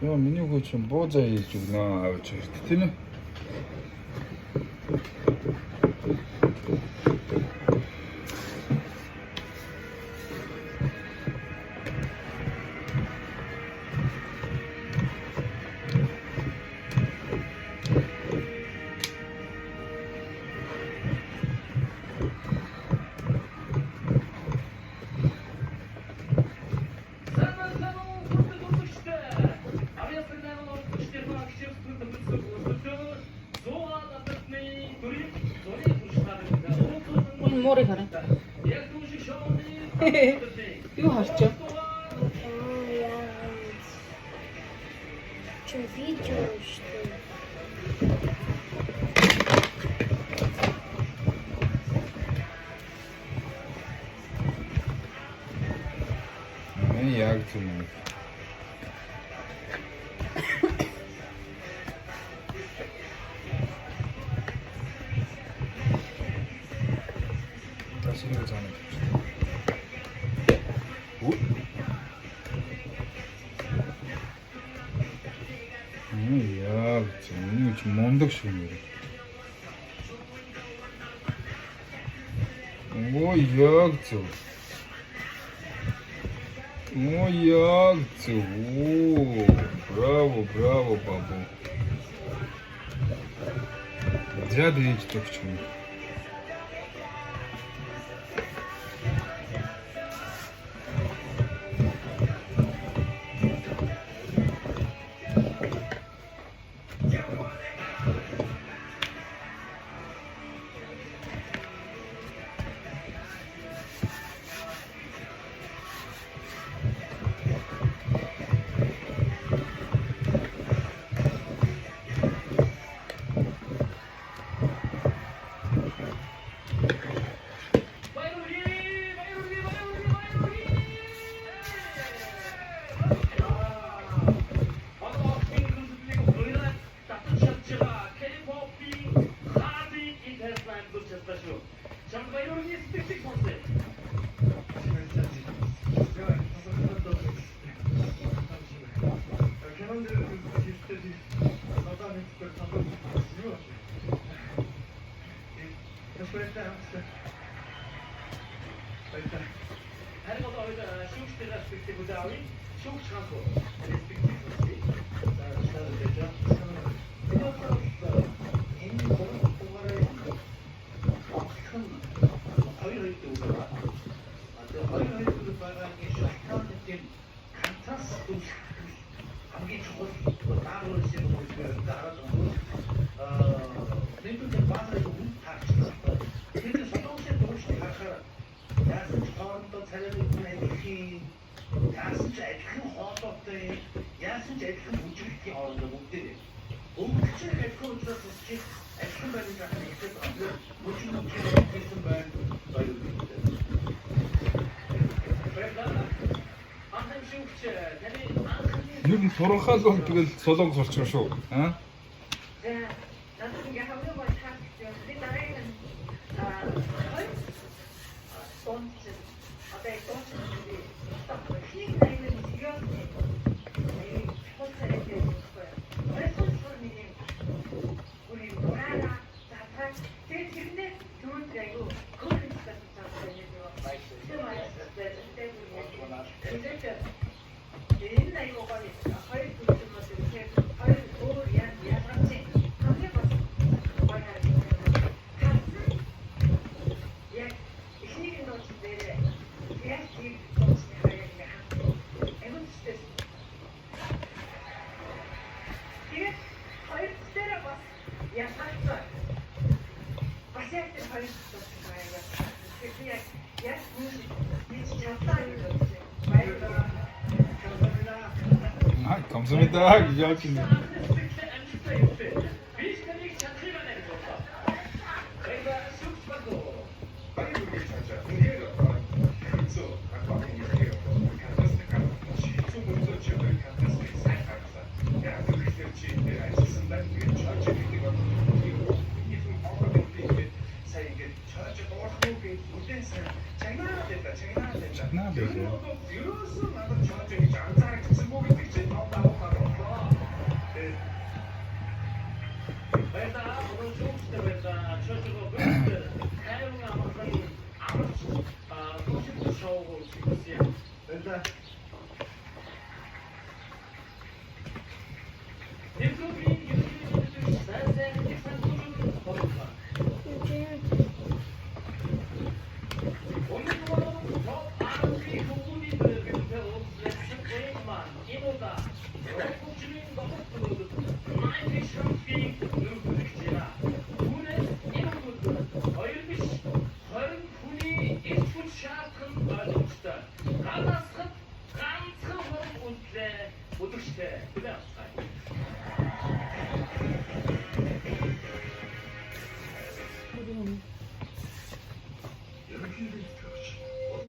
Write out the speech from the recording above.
Ja, minúku čo bodza jeździł na Tytynę. 머리 가래. 이거 하시죠? Что, видео, что ли? Ну як це не? Красиво занято. Ну як це? Мені очень мондаг що не. Ой, як це? Ой, як це? О, браво, браво, бабу. Дядя видите так в чому. Her moda şok perspektifi dahi şok şansı perspektifi яасан ч хоорондоо цалин адилхан яасан ч адилхан хоолойтой яасан ч адилхан бүжиглэлийн хоорондоо бүгдээ өнгөч адилхан учраас чи адилхан байх гэсэн ихтэй бүжиглэх гэсэн байх баяр гэдэг. Анхан шүүгч таны анхны Ер нь туранхаал бол тэгэл солонгос орчих шүү. Аа? За, надад ингээ хамгийн гол тактик би дараагийн сонцсон. Одоо яг сонцсон би хийг найдаж сериосны хоцортой байхгүй. Responsible нэг юм. Үгүй дураараа затаа тэрнээ түрүүнд айгу конфликт тавьсан юм байна. Энэ айгу гоё. Хоёр бүлгээс үсээ хоёр өөр яагаад чи хамгийн гол гоё. Яг ихнийг нь бол дээр яг тийм сонсох хэрэгтэй. Эмоцтэй. Тэгээд хоёр дээр бас ясаацаа. Бас яг тэр хоёр сонсох хэрэгтэй. Тэгээд яг нэг чатаа юм. Баярлалаа. Аа, 감사합니다. 기자님. 장난 되죠. 자. 대표님 이렇게 사세 식산 소주를 먹을까? 오늘 동안은 저 아름다운 부모님들 옆에 없으면 거에만 이보다 여러 주민 너무 많이 시험비 누구지나 군의 이분들 얼핏 허른 군이 이수샤큰 아동시다 가다스 깜짝으로 운제 못하시대 그냥